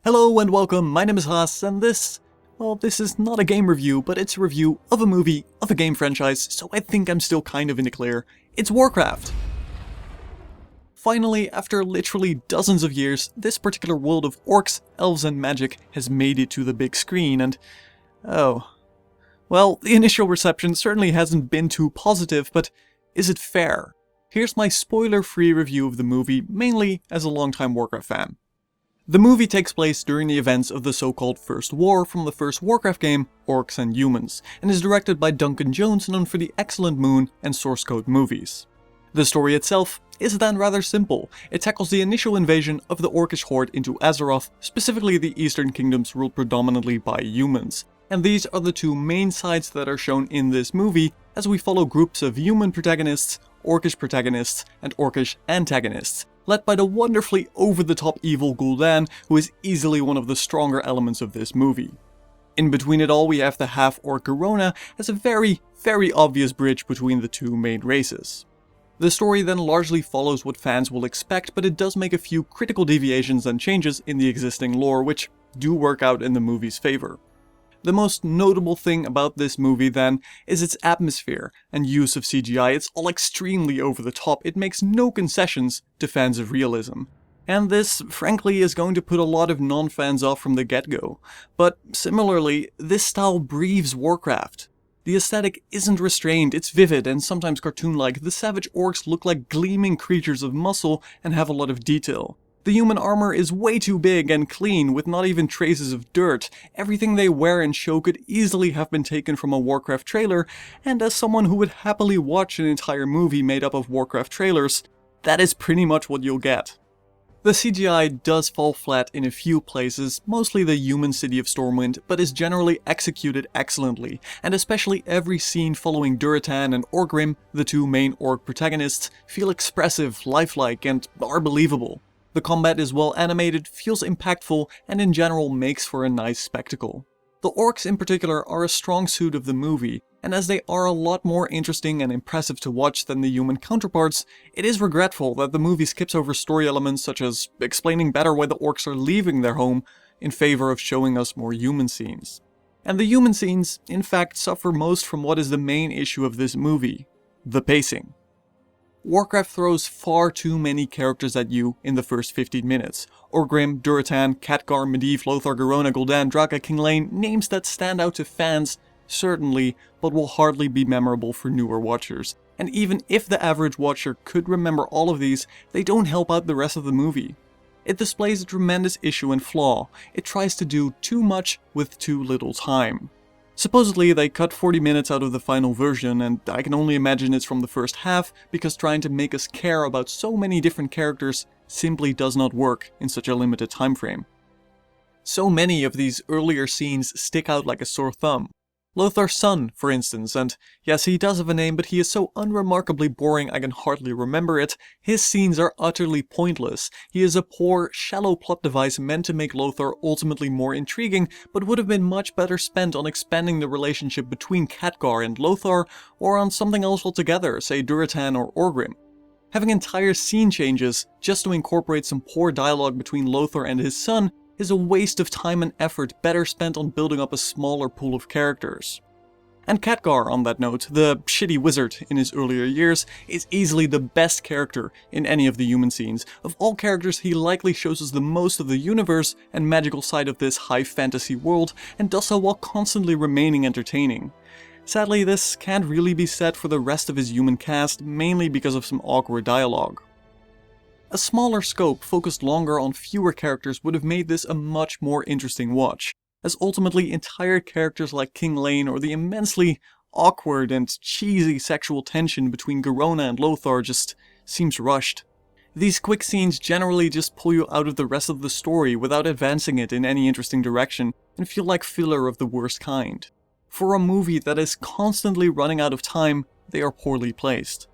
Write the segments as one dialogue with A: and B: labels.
A: Hello and welcome, my name is Haas, and this is not a game review, but it's a review of a movie, of a game franchise, so I think I'm still kind of in the clear. It's Warcraft! Finally, after literally dozens of years, this particular world of orcs, elves and magic has made it to the big screen, and oh. Well, the initial reception certainly hasn't been too positive, but is it fair? Here's my spoiler-free review of the movie, mainly as a longtime Warcraft fan. The movie takes place during the events of the so-called First War from the first Warcraft game, Orcs and Humans, and is directed by Duncan Jones, known for the excellent Moon and Source Code movies. The story itself is then rather simple. It tackles the initial invasion of the Orcish horde into Azeroth, specifically the Eastern Kingdoms ruled predominantly by humans. And these are the two main sides that are shown in this movie, as we follow groups of human protagonists, Orcish protagonists, and Orcish antagonists, led by the wonderfully over-the-top evil Gul'dan, who is easily one of the stronger elements of this movie. In between it all, we have the half-orc Garona as a very, very obvious bridge between the two main races. The story then largely follows what fans will expect, but it does make a few critical deviations and changes in the existing lore, which do work out in the movie's favor. The most notable thing about this movie then is its atmosphere and use of CGI. It's all extremely over the top. It makes no concessions to fans of realism. And this, frankly, is going to put a lot of non-fans off from the get-go. But similarly, this style breathes Warcraft. The aesthetic isn't restrained, it's vivid and sometimes cartoon-like. The savage orcs look like gleaming creatures of muscle and have a lot of detail. The human armor is way too big and clean, with not even traces of dirt. Everything they wear and show could easily have been taken from a Warcraft trailer, and as someone who would happily watch an entire movie made up of Warcraft trailers, that is pretty much what you'll get. The CGI does fall flat in a few places, mostly the human city of Stormwind, but is generally executed excellently, and especially every scene following Durotan and Orgrim, the two main orc protagonists, feel expressive, lifelike, and are believable. The combat is well animated, feels impactful, and in general makes for a nice spectacle. The orcs in particular are a strong suit of the movie, and as they are a lot more interesting and impressive to watch than the human counterparts, it is regretful that the movie skips over story elements such as explaining better why the orcs are leaving their home in favor of showing us more human scenes. And the human scenes, in fact, suffer most from what is the main issue of this movie: the pacing. Warcraft throws far too many characters at you in the first 15 minutes. Orgrim, Durotan, Khadgar, Medivh, Lothar, Garona, Gul'dan, Draka, King Lane, names that stand out to fans, certainly, but will hardly be memorable for newer watchers. And even if the average watcher could remember all of these, they don't help out the rest of the movie. It displays a tremendous issue and flaw. It tries to do too much with too little time. Supposedly, they cut 40 minutes out of the final version, and I can only imagine it's from the first half, because trying to make us care about so many different characters simply does not work in such a limited time frame. So many of these earlier scenes stick out like a sore thumb. Lothar's son, for instance, and yes, he does have a name, but he is so unremarkably boring I can hardly remember it. His scenes are utterly pointless. He is a poor, shallow plot device meant to make Lothar ultimately more intriguing, but would have been much better spent on expanding the relationship between Khadgar and Lothar, or on something else altogether, say Durotan or Orgrim. Having entire scene changes just to incorporate some poor dialogue between Lothar and his son is a waste of time and effort better spent on building up a smaller pool of characters. And Khadgar, on that note, the shitty wizard in his earlier years, is easily the best character in any of the human scenes. Of all characters, he likely shows us the most of the universe and magical side of this high fantasy world, and does so while constantly remaining entertaining. Sadly, this can't really be said for the rest of his human cast, mainly because of some awkward dialogue. A smaller scope, focused longer on fewer characters, would have made this a much more interesting watch, as ultimately entire characters like King Lane or the immensely awkward and cheesy sexual tension between Garona and Lothar just seems rushed. These quick scenes generally just pull you out of the rest of the story without advancing it in any interesting direction, and feel like filler of the worst kind. For a movie that is constantly running out of time, they are poorly placed.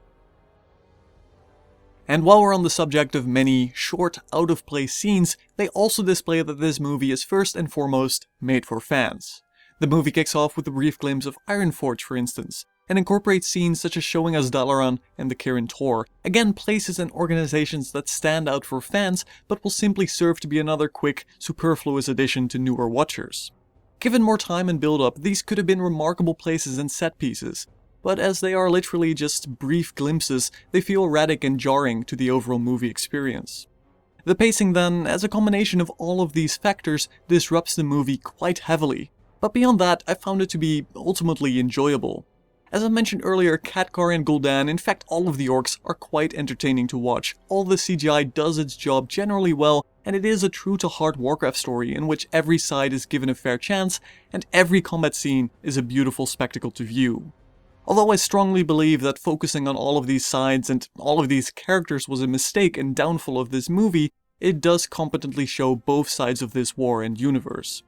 A: And while we're on the subject of many short, out-of-place scenes, they also display that this movie is first and foremost made for fans. The movie kicks off with a brief glimpse of Ironforge, for instance. and incorporates scenes such as showing us Dalaran and the Kirin Tor, again places and organizations that stand out for fans but will simply serve to be another quick, superfluous addition to newer watchers. Given more time and build-up, these could have been remarkable places and set pieces, but as they are literally just brief glimpses, they feel erratic and jarring to the overall movie experience. The pacing then, as a combination of all of these factors, disrupts the movie quite heavily, but beyond that, I found it to be ultimately enjoyable. As I mentioned earlier, Khadgar and Gul'dan, in fact all of the orcs, are quite entertaining to watch. All the CGI does its job generally well, and it is a true-to-heart Warcraft story in which every side is given a fair chance, and every combat scene is a beautiful spectacle to view. Although I strongly believe that focusing on all of these sides and all of these characters was a mistake and downfall of this movie, it does competently show both sides of this war and universe.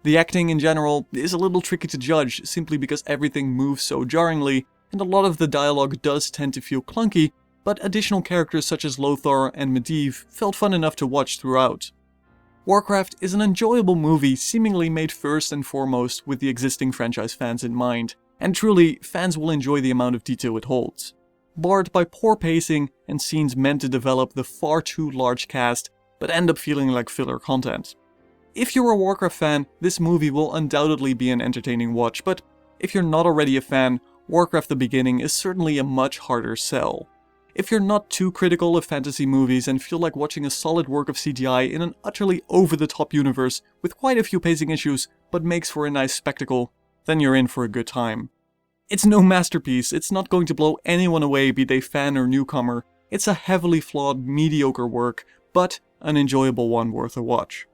A: The acting in general is a little tricky to judge simply because everything moves so jarringly, and a lot of the dialogue does tend to feel clunky, but additional characters such as Lothar and Medivh felt fun enough to watch throughout. Warcraft is an enjoyable movie seemingly made first and foremost with the existing franchise fans in mind, and truly, fans will enjoy the amount of detail it holds. Barred by poor pacing and scenes meant to develop the far too large cast, but end up feeling like filler content. If you're a Warcraft fan, this movie will undoubtedly be an entertaining watch, but if you're not already a fan, Warcraft: The Beginning is certainly a much harder sell. If you're not too critical of fantasy movies and feel like watching a solid work of CGI in an utterly over-the-top universe with quite a few pacing issues, but makes for a nice spectacle, then you're in for a good time. It's no masterpiece, it's not going to blow anyone away, be they fan or newcomer. It's a heavily flawed, mediocre work, but an enjoyable one worth a watch.